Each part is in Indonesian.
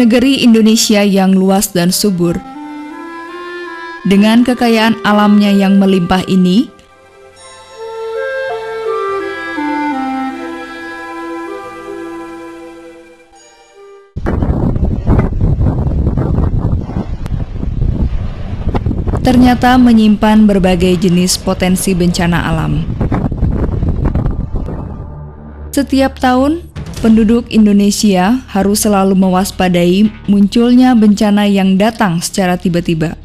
Negeri Indonesia yang luas dan subur, dengan kekayaan alamnya yang melimpah ini, ternyata menyimpan berbagai jenis potensi bencana alam. Setiap tahun, penduduk Indonesia harus selalu mewaspadai munculnya bencana yang datang secara tiba-tiba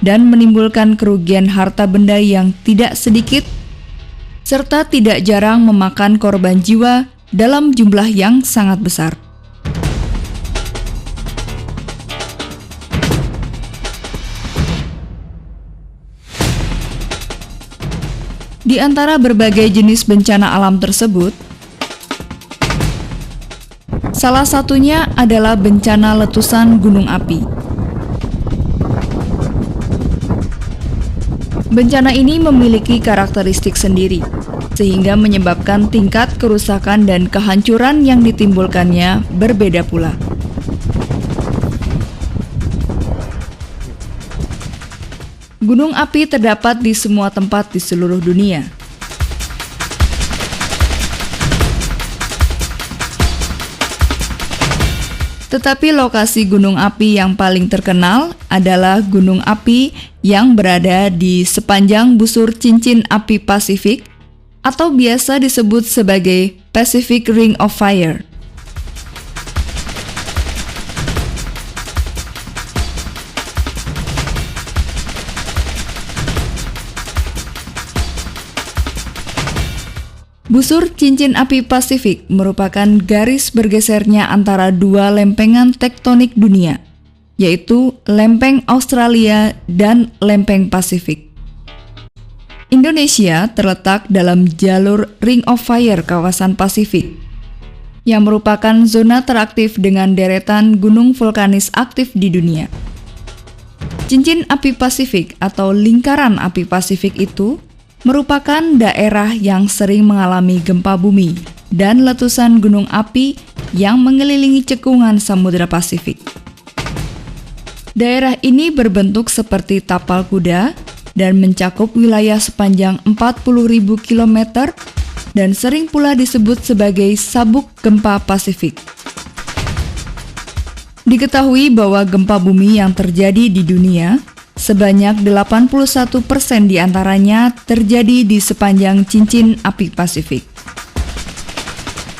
dan menimbulkan kerugian harta benda yang tidak sedikit, serta tidak jarang memakan korban jiwa dalam jumlah yang sangat besar. Di antara berbagai jenis bencana alam tersebut, salah satunya adalah bencana letusan gunung api. Bencana ini memiliki karakteristik sendiri, sehingga menyebabkan tingkat kerusakan dan kehancuran yang ditimbulkannya berbeda pula. Gunung api terdapat di semua tempat di seluruh dunia. Tetapi lokasi gunung api yang paling terkenal adalah gunung api yang berada di sepanjang busur cincin api Pasifik atau biasa disebut sebagai Pacific Ring of Fire. Busur cincin api Pasifik merupakan garis bergesernya antara dua lempengan tektonik dunia, yaitu lempeng Australia dan lempeng Pasifik. Indonesia terletak dalam jalur Ring of Fire kawasan Pasifik, yang merupakan zona teraktif dengan deretan gunung vulkanis aktif di dunia. Cincin api Pasifik atau lingkaran api Pasifik itu merupakan daerah yang sering mengalami gempa bumi dan letusan gunung api yang mengelilingi cekungan Samudra Pasifik. Daerah ini berbentuk seperti tapal kuda dan mencakup wilayah sepanjang 40.000 km dan sering pula disebut sebagai sabuk gempa Pasifik. Diketahui bahwa gempa bumi yang terjadi di dunia sebanyak 81% diantaranya terjadi di sepanjang cincin api Pasifik.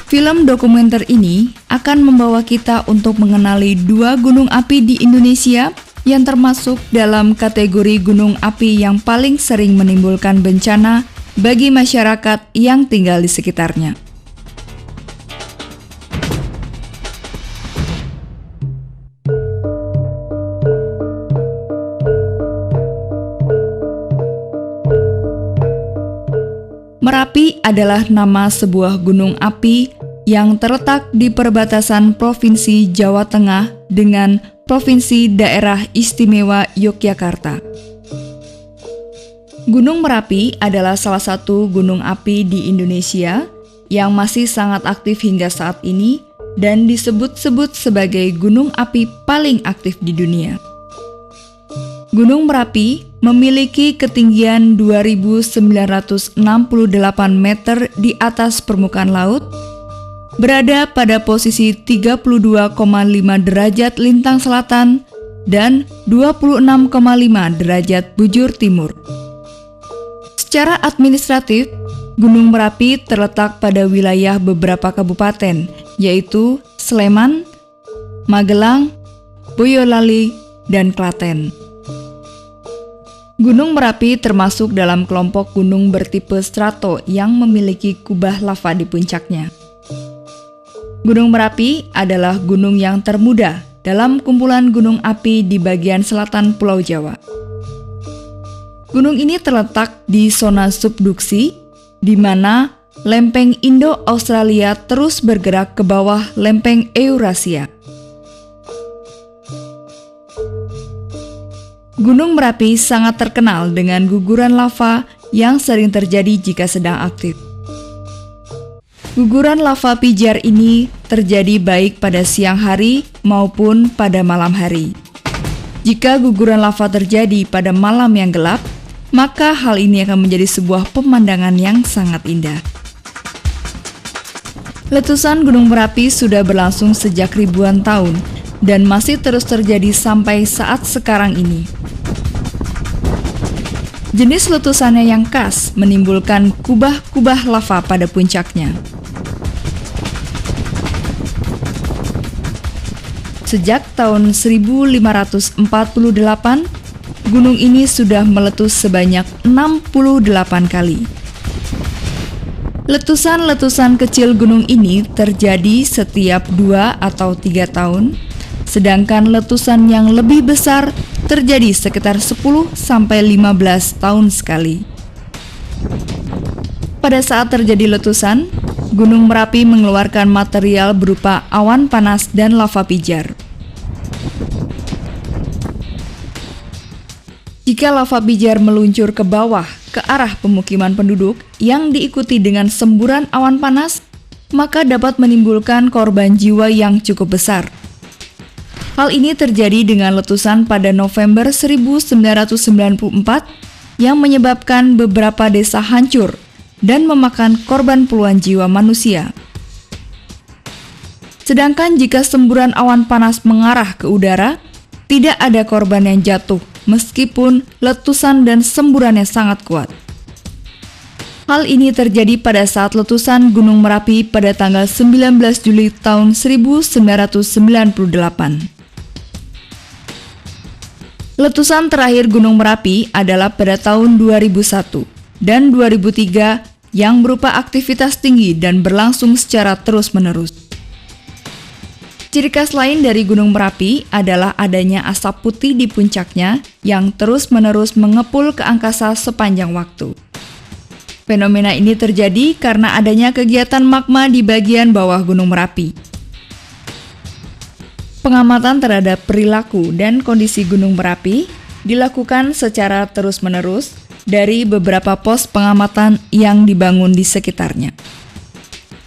Film dokumenter ini akan membawa kita untuk mengenali dua gunung api di Indonesia yang termasuk dalam kategori gunung api yang paling sering menimbulkan bencana bagi masyarakat yang tinggal di sekitarnya. Merapi adalah nama sebuah gunung api yang terletak di perbatasan Provinsi Jawa Tengah dengan Provinsi Daerah Istimewa Yogyakarta. Gunung Merapi adalah salah satu gunung api di Indonesia yang masih sangat aktif hingga saat ini dan disebut-sebut sebagai gunung api paling aktif di dunia. Gunung Merapi memiliki ketinggian 2.968 meter di atas permukaan laut, berada pada posisi 32,5 derajat lintang selatan dan 26,5 derajat bujur timur. Secara administratif, Gunung Merapi terletak pada wilayah beberapa kabupaten, yaitu Sleman, Magelang, Boyolali, dan Klaten. Gunung Merapi termasuk dalam kelompok gunung bertipe strato yang memiliki kubah lava di puncaknya. Gunung Merapi adalah gunung yang termuda dalam kumpulan gunung api di bagian selatan Pulau Jawa. Gunung ini terletak di zona subduksi, di mana lempeng Indo-Australia terus bergerak ke bawah lempeng Eurasia. Gunung Merapi sangat terkenal dengan guguran lava yang sering terjadi jika sedang aktif. Guguran lava pijar ini terjadi baik pada siang hari maupun pada malam hari. Jika guguran lava terjadi pada malam yang gelap, maka hal ini akan menjadi sebuah pemandangan yang sangat indah. Letusan Gunung Merapi sudah berlangsung sejak ribuan tahun dan masih terus terjadi sampai saat sekarang ini. Jenis letusannya yang khas menimbulkan kubah-kubah lava pada puncaknya. Sejak tahun 1548, gunung ini sudah meletus sebanyak 68 kali. Letusan-letusan kecil gunung ini terjadi setiap 2 atau 3 tahun, sedangkan letusan yang lebih besar terjadi sekitar 10 sampai 15 tahun sekali. Pada saat terjadi letusan, Gunung Merapi mengeluarkan material berupa awan panas dan lava pijar. Jika lava pijar meluncur ke bawah ke arah pemukiman penduduk yang diikuti dengan semburan awan panas, maka dapat menimbulkan korban jiwa yang cukup besar. Hal ini terjadi dengan letusan pada November 1994 yang menyebabkan beberapa desa hancur dan memakan korban puluhan jiwa manusia. Sedangkan jika semburan awan panas mengarah ke udara, tidak ada korban yang jatuh meskipun letusan dan semburannya sangat kuat. Hal ini terjadi pada saat letusan Gunung Merapi pada tanggal 19 Juli tahun 1998. Letusan terakhir Gunung Merapi adalah pada tahun 2001 dan 2003 yang berupa aktivitas tinggi dan berlangsung secara terus-menerus. Ciri khas lain dari Gunung Merapi adalah adanya asap putih di puncaknya yang terus-menerus mengepul ke angkasa sepanjang waktu. Fenomena ini terjadi karena adanya kegiatan magma di bagian bawah Gunung Merapi. Pengamatan terhadap perilaku dan kondisi Gunung Merapi dilakukan secara terus-menerus dari beberapa pos pengamatan yang dibangun di sekitarnya.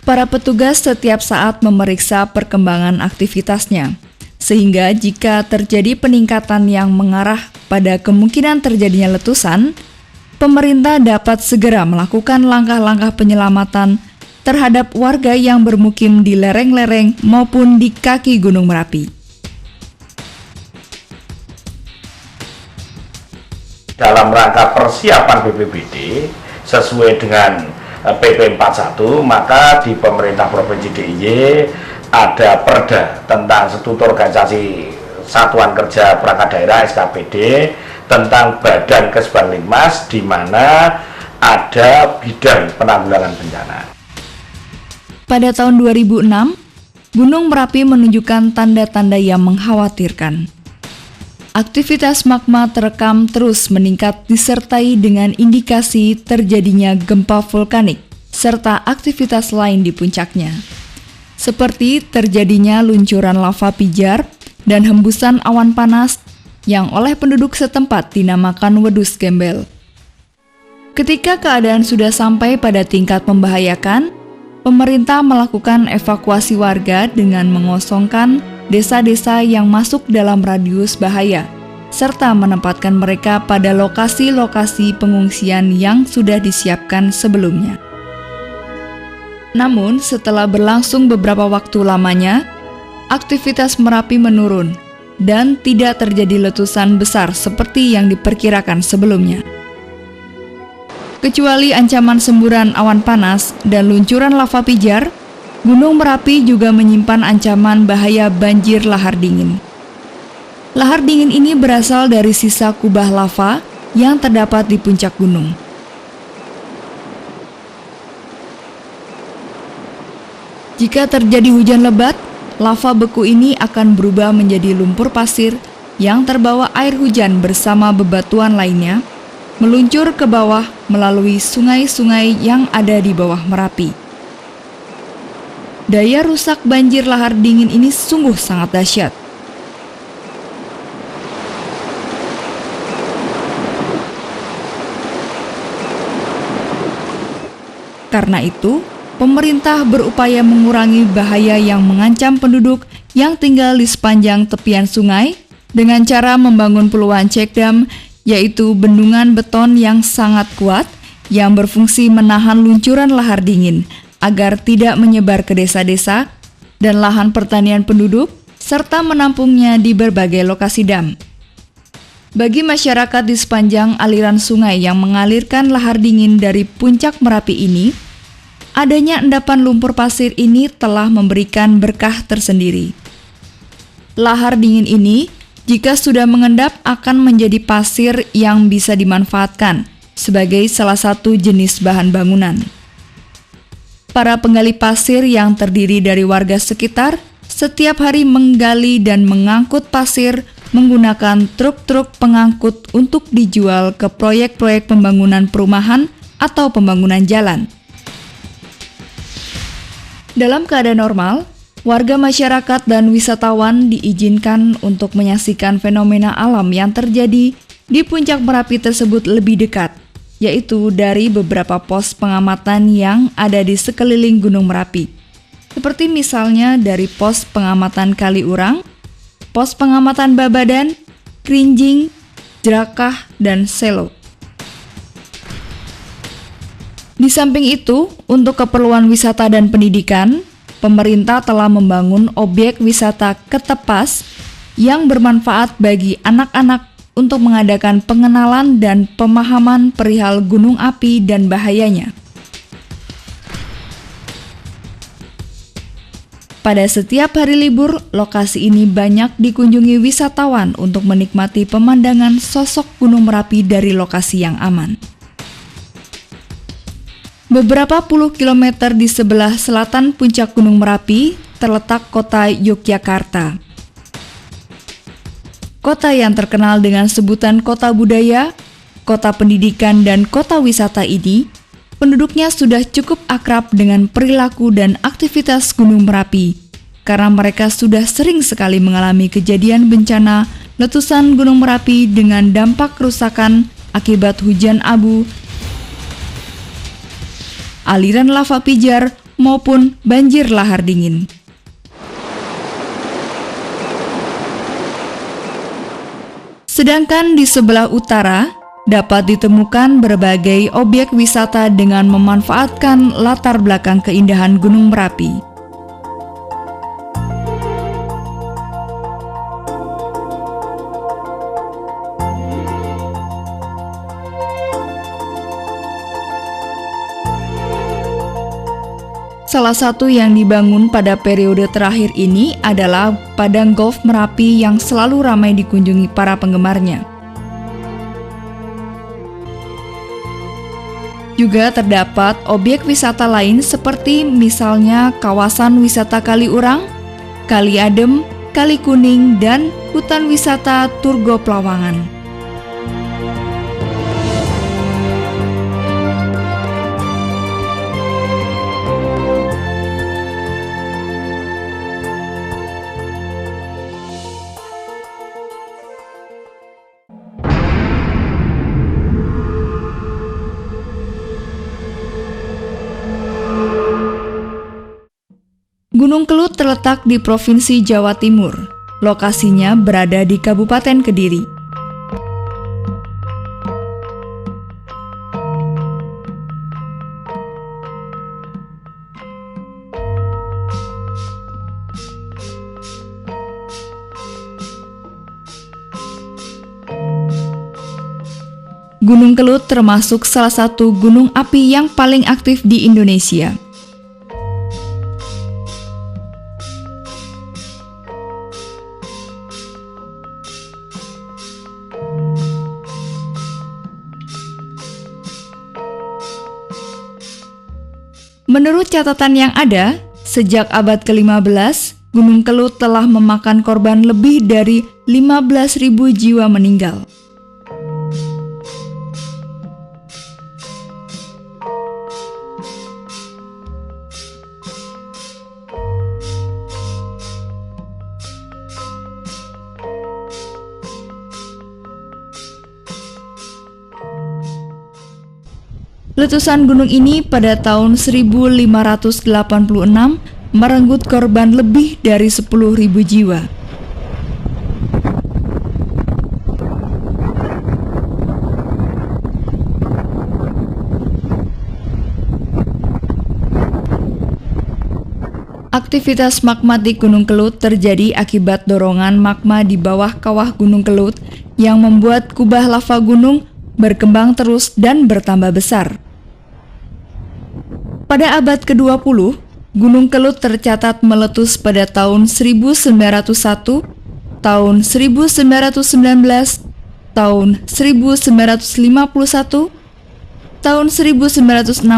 Para petugas setiap saat memeriksa perkembangan aktivitasnya, sehingga jika terjadi peningkatan yang mengarah pada kemungkinan terjadinya letusan, pemerintah dapat segera melakukan langkah-langkah penyelamatan terhadap warga yang bermukim di lereng-lereng maupun di kaki Gunung Merapi. Dalam rangka persiapan BPBD sesuai dengan PP 41, maka di pemerintah Provinsi DIY ada perda tentang Statuta Organisasi Satuan Kerja Perangkat Daerah SKPD tentang Badan Kesbanglinmas, di mana ada bidang penanggulangan bencana. Pada tahun 2006, Gunung Merapi menunjukkan tanda-tanda yang mengkhawatirkan. Aktivitas magma terekam terus meningkat disertai dengan indikasi terjadinya gempa vulkanik serta aktivitas lain di puncaknya, seperti terjadinya luncuran lava pijar dan hembusan awan panas yang oleh penduduk setempat dinamakan wedus gembel. Ketika keadaan sudah sampai pada tingkat membahayakan, pemerintah melakukan evakuasi warga dengan mengosongkan desa-desa yang masuk dalam radius bahaya, serta menempatkan mereka pada lokasi-lokasi pengungsian yang sudah disiapkan sebelumnya. Namun, setelah berlangsung beberapa waktu lamanya, aktivitas Merapi menurun dan tidak terjadi letusan besar seperti yang diperkirakan sebelumnya. Kecuali ancaman semburan awan panas dan luncuran lava pijar, Gunung Merapi juga menyimpan ancaman bahaya banjir lahar dingin. Lahar dingin ini berasal dari sisa kubah lava yang terdapat di puncak gunung. Jika terjadi hujan lebat, lava beku ini akan berubah menjadi lumpur pasir yang terbawa air hujan bersama bebatuan lainnya, meluncur ke bawah melalui sungai-sungai yang ada di bawah Merapi. Daya rusak banjir lahar dingin ini sungguh sangat dahsyat. Karena itu, pemerintah berupaya mengurangi bahaya yang mengancam penduduk yang tinggal di sepanjang tepian sungai dengan cara membangun puluhan check dam, yaitu bendungan beton yang sangat kuat yang berfungsi menahan luncuran lahar dingin agar tidak menyebar ke desa-desa dan lahan pertanian penduduk, serta menampungnya di berbagai lokasi dam. Bagi masyarakat di sepanjang aliran sungai yang mengalirkan lahar dingin dari puncak Merapi ini, adanya endapan lumpur pasir ini telah memberikan berkah tersendiri. Lahar dingin ini, jika sudah mengendap, akan menjadi pasir yang bisa dimanfaatkan sebagai salah satu jenis bahan bangunan. Para penggali pasir yang terdiri dari warga sekitar setiap hari menggali dan mengangkut pasir menggunakan truk-truk pengangkut untuk dijual ke proyek-proyek pembangunan perumahan atau pembangunan jalan. Dalam keadaan normal, warga masyarakat dan wisatawan diizinkan untuk menyaksikan fenomena alam yang terjadi di puncak Merapi tersebut lebih dekat, yaitu dari beberapa pos pengamatan yang ada di sekeliling Gunung Merapi. Seperti misalnya dari pos pengamatan Kaliurang, pos pengamatan Babadan, Krinjing, Jerakah, dan Selo. Di samping itu, untuk keperluan wisata dan pendidikan, pemerintah telah membangun objek wisata Ketepas yang bermanfaat bagi anak-anak untuk mengadakan pengenalan dan pemahaman perihal gunung api dan bahayanya. Pada setiap hari libur, lokasi ini banyak dikunjungi wisatawan untuk menikmati pemandangan sosok Gunung Merapi dari lokasi yang aman. Beberapa puluh kilometer di sebelah selatan puncak Gunung Merapi terletak kota Yogyakarta. Kota yang terkenal dengan sebutan kota budaya, kota pendidikan, dan kota wisata ini, penduduknya sudah cukup akrab dengan perilaku dan aktivitas Gunung Merapi, karena mereka sudah sering sekali mengalami kejadian bencana letusan Gunung Merapi dengan dampak kerusakan akibat hujan abu, aliran lava pijar, maupun banjir lahar dingin. Sedangkan di sebelah utara, dapat ditemukan berbagai objek wisata dengan memanfaatkan latar belakang keindahan Gunung Merapi. Salah satu yang dibangun pada periode terakhir ini adalah Padang Golf Merapi yang selalu ramai dikunjungi para penggemarnya. Juga terdapat objek wisata lain seperti misalnya kawasan wisata Kaliurang, Kali Adem, Kali Kuning, dan hutan wisata Turgo Plawangan. Gunung Kelut terletak di Provinsi Jawa Timur. Lokasinya berada di Kabupaten Kediri. Gunung Kelut termasuk salah satu gunung api yang paling aktif di Indonesia. Menurut catatan yang ada, sejak abad ke-15, Gunung Kelut telah memakan korban lebih dari 15.000 jiwa meninggal. Letusan gunung ini pada tahun 1586 merenggut korban lebih dari 10.000 jiwa. Aktivitas magmatik Gunung Kelut terjadi akibat dorongan magma di bawah kawah Gunung Kelut yang membuat kubah lava gunung berkembang terus dan bertambah besar. Pada abad ke-20, Gunung Kelut tercatat meletus pada tahun 1901, tahun 1919, tahun 1951, tahun 1966,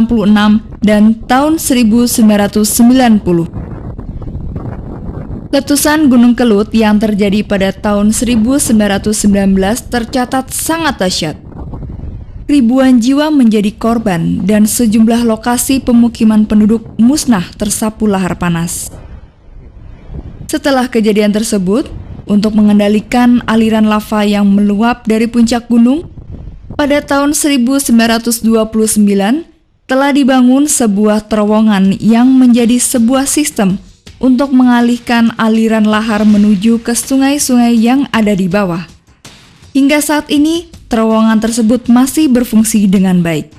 dan tahun 1990. Letusan Gunung Kelut yang terjadi pada tahun 1919 tercatat sangat dahsyat. Ribuan jiwa menjadi korban dan sejumlah lokasi pemukiman penduduk musnah tersapu lahar panas. Setelah kejadian tersebut, untuk mengendalikan aliran lava yang meluap dari puncak gunung, pada tahun 1929 telah dibangun sebuah terowongan yang menjadi sebuah sistem untuk mengalihkan aliran lahar menuju ke sungai-sungai yang ada di bawah. Hingga saat ini, terowongan tersebut masih berfungsi dengan baik.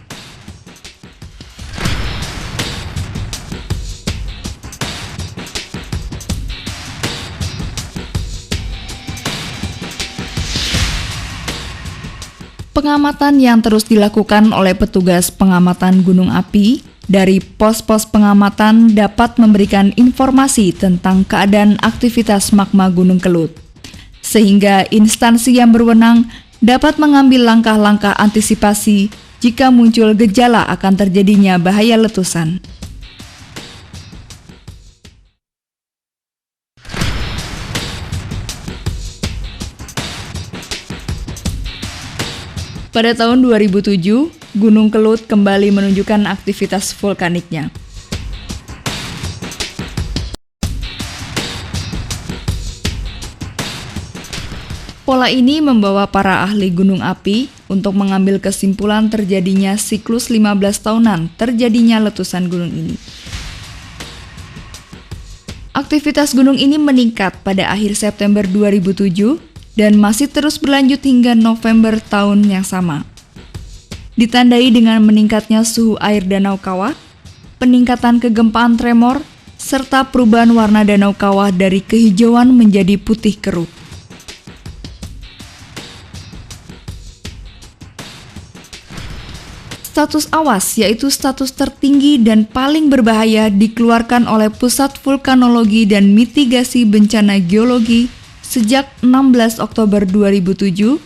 Pengamatan yang terus dilakukan oleh petugas pengamatan gunung api dari pos-pos pengamatan dapat memberikan informasi tentang keadaan aktivitas magma Gunung Kelut, sehingga instansi yang berwenang dapat mengambil langkah-langkah antisipasi jika muncul gejala akan terjadinya bahaya letusan. Pada tahun 2007, Gunung Kelut kembali menunjukkan aktivitas vulkaniknya. Pola ini membawa para ahli gunung api untuk mengambil kesimpulan terjadinya siklus 15 tahunan terjadinya letusan gunung ini. Aktivitas gunung ini meningkat pada akhir September 2007 dan masih terus berlanjut hingga November tahun yang sama. Ditandai dengan meningkatnya suhu air danau kawah, peningkatan kegempaan tremor, serta perubahan warna danau kawah dari kehijauan menjadi putih keruh. Status awas, yaitu status tertinggi dan paling berbahaya, dikeluarkan oleh Pusat Vulkanologi dan Mitigasi Bencana Geologi sejak 16 Oktober 2007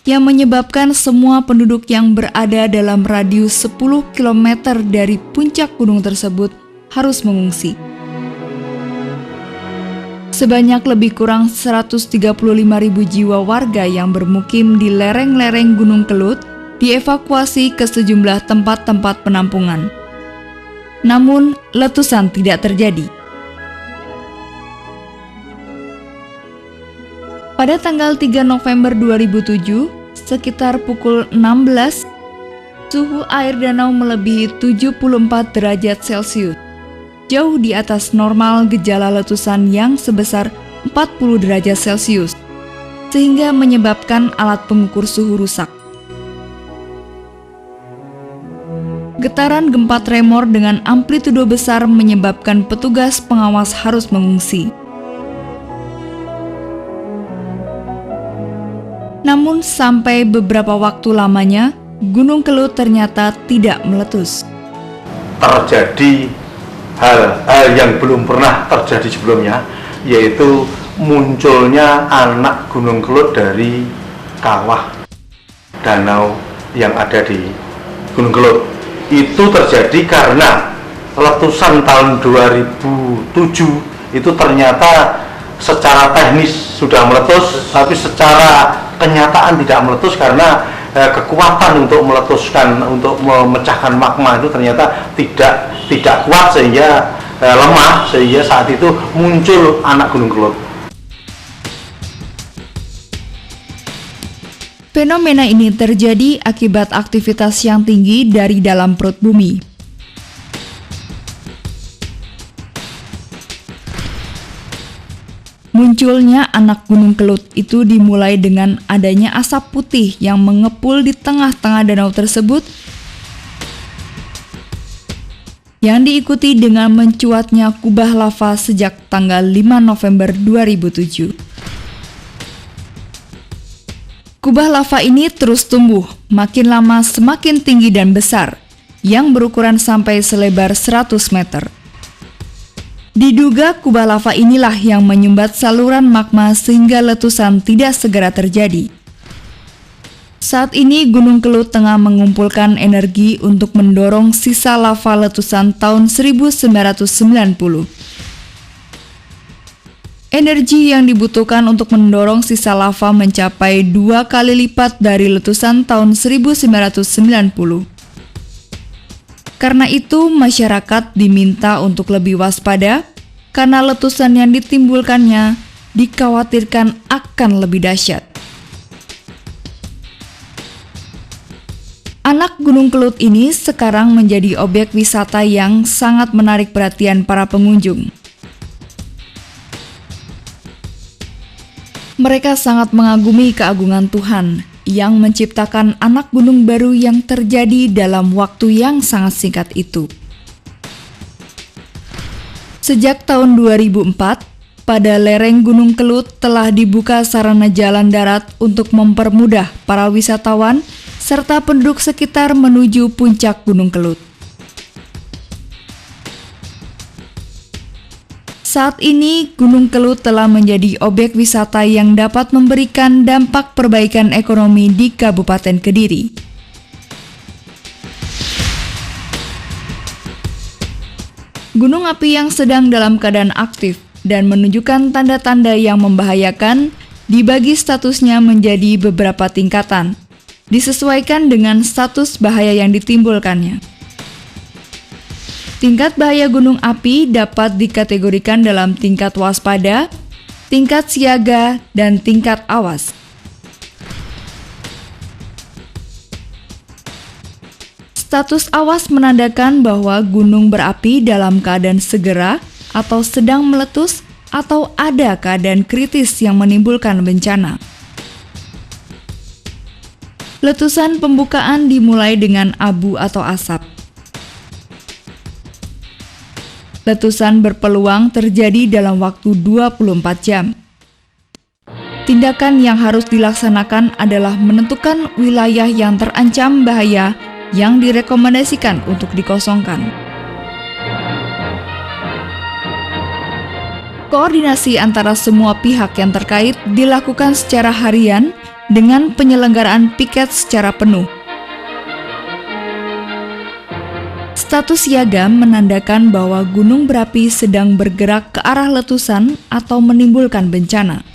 yang menyebabkan semua penduduk yang berada dalam radius 10 km dari puncak gunung tersebut harus mengungsi. Sebanyak lebih kurang 135.000 jiwa warga yang bermukim di lereng-lereng Gunung Kelut dievakuasi ke sejumlah tempat-tempat penampungan. Namun, letusan tidak terjadi. Pada tanggal 3 November 2007, sekitar pukul 16, suhu air danau melebihi 74 derajat Celcius, jauh di atas normal gejala letusan yang sebesar 40 derajat Celcius, sehingga menyebabkan alat pengukur suhu rusak. Getaran gempa tremor dengan amplitudo besar menyebabkan petugas pengawas harus mengungsi. Namun sampai beberapa waktu lamanya, Gunung Kelut ternyata tidak meletus. Terjadi hal-hal yang belum pernah terjadi sebelumnya, yaitu munculnya anak Gunung Kelut dari kawah danau yang ada di Gunung Kelut. Itu terjadi karena letusan tahun 2007 itu ternyata secara teknis sudah meletus, tapi secara kenyataan tidak meletus karena kekuatan untuk meletuskan, untuk memecahkan magma itu ternyata tidak kuat, sehingga lemah, sehingga saat itu muncul anak Gunung Kelut. Fenomena ini terjadi akibat aktivitas yang tinggi dari dalam perut bumi. Munculnya anak gunung kelut itu dimulai dengan adanya asap putih yang mengepul di tengah-tengah danau tersebut, yang diikuti dengan mencuatnya kubah lava sejak tanggal 5 November 2007. Kubah lava ini terus tumbuh, makin lama semakin tinggi dan besar, yang berukuran sampai selebar 100 meter. Diduga kubah lava inilah yang menyumbat saluran magma sehingga letusan tidak segera terjadi. Saat ini Gunung Kelut tengah mengumpulkan energi untuk mendorong sisa lava letusan tahun 1990. Energi yang dibutuhkan untuk mendorong sisa lava mencapai 2 kali lipat dari letusan tahun 1990. Karena itu, masyarakat diminta untuk lebih waspada karena letusan yang ditimbulkannya dikhawatirkan akan lebih dahsyat. Anak Gunung Kelut ini sekarang menjadi objek wisata yang sangat menarik perhatian para pengunjung. Mereka sangat mengagumi keagungan Tuhan yang menciptakan anak gunung baru yang terjadi dalam waktu yang sangat singkat itu. Sejak tahun 2004, pada lereng Gunung Kelut telah dibuka sarana jalan darat untuk mempermudah para wisatawan serta penduduk sekitar menuju puncak Gunung Kelut. Saat ini, Gunung Kelut telah menjadi objek wisata yang dapat memberikan dampak perbaikan ekonomi di Kabupaten Kediri. Gunung api yang sedang dalam keadaan aktif dan menunjukkan tanda-tanda yang membahayakan dibagi statusnya menjadi beberapa tingkatan, disesuaikan dengan status bahaya yang ditimbulkannya. Tingkat bahaya gunung api dapat dikategorikan dalam tingkat waspada, tingkat siaga, dan tingkat awas. Status awas menandakan bahwa gunung berapi dalam keadaan segera atau sedang meletus atau ada keadaan kritis yang menimbulkan bencana. Letusan pembukaan dimulai dengan abu atau asap. Letusan berpeluang terjadi dalam waktu 24 jam. Tindakan yang harus dilaksanakan adalah menentukan wilayah yang terancam bahaya yang direkomendasikan untuk dikosongkan. Koordinasi antara semua pihak yang terkait dilakukan secara harian dengan penyelenggaraan piket secara penuh. Status siaga menandakan bahwa gunung berapi sedang bergerak ke arah letusan atau menimbulkan bencana.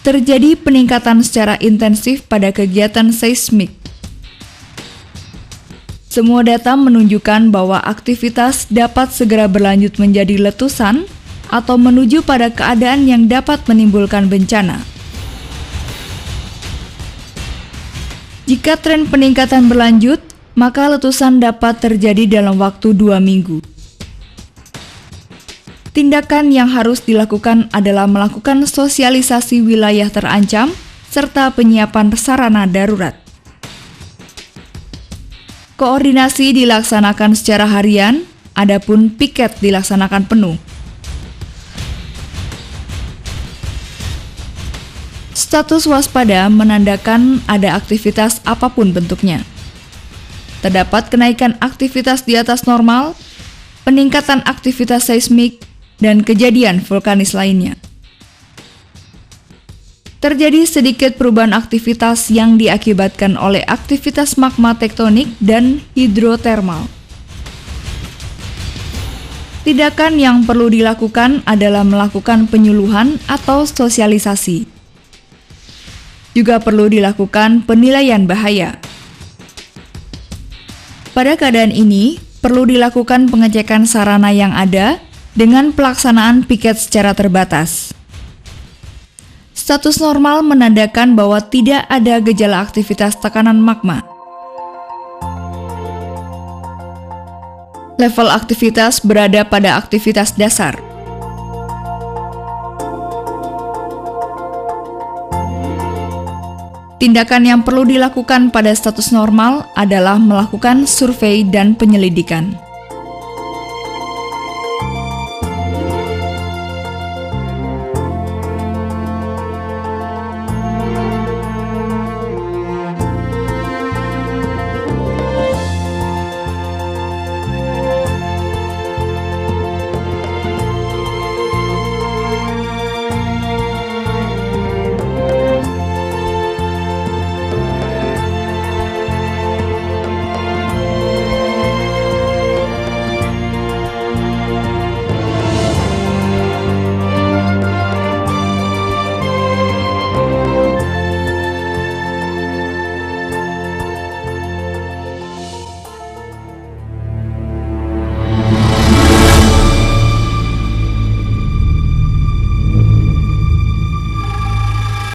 Terjadi peningkatan secara intensif pada kegiatan seismik. Semua data menunjukkan bahwa aktivitas dapat segera berlanjut menjadi letusan atau menuju pada keadaan yang dapat menimbulkan bencana. Jika tren peningkatan berlanjut, maka letusan dapat terjadi dalam waktu 2 minggu. Tindakan yang harus dilakukan adalah melakukan sosialisasi wilayah terancam serta penyiapan sarana darurat. Koordinasi dilaksanakan secara harian, adapun piket dilaksanakan penuh. Status waspada menandakan ada aktivitas apapun bentuknya. Terdapat kenaikan aktivitas di atas normal, peningkatan aktivitas seismik, dan kejadian vulkanis lainnya. Terjadi sedikit perubahan aktivitas yang diakibatkan oleh aktivitas magma tektonik dan hidrotermal. Tindakan yang perlu dilakukan adalah melakukan penyuluhan atau sosialisasi. Juga perlu dilakukan penilaian bahaya. Pada keadaan ini, perlu dilakukan pengecekan sarana yang ada dengan pelaksanaan piket secara terbatas. Status normal menandakan bahwa tidak ada gejala aktivitas tekanan magma. Level aktivitas berada pada aktivitas dasar. Tindakan yang perlu dilakukan pada status normal adalah melakukan survei dan penyelidikan.